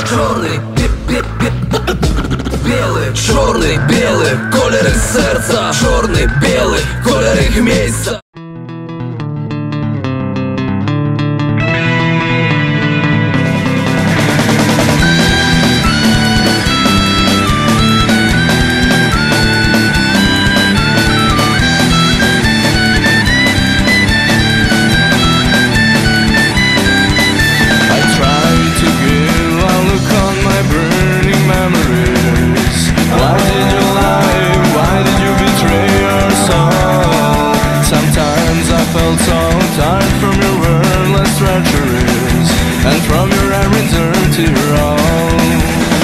Чорний, білий, чорний, білий, кольори серця, чорний, білий, кольори місця. And from your every dirty road.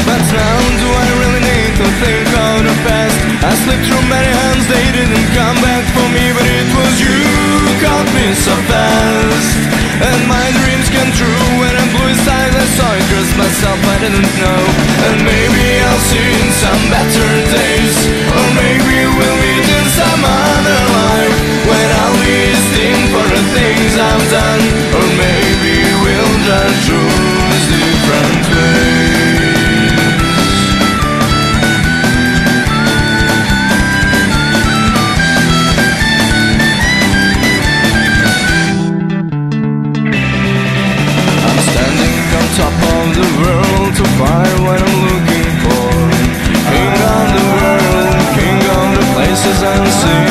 But now do I really need to think of the past? I slipped through many hands, they didn't come back for me, but it was you who caught me so fast. And my dreams came true when I blew his eyes, I saw it just myself, I didn't know. And maybe I'll see in some better days, or maybe we'll meet in some other life, when I'll be esteemed for the things I've done. Or maybe we'll just choose different ways. I'm standing on top of the world to find what I'm looking for. King of the world, king of the places I'm seeing.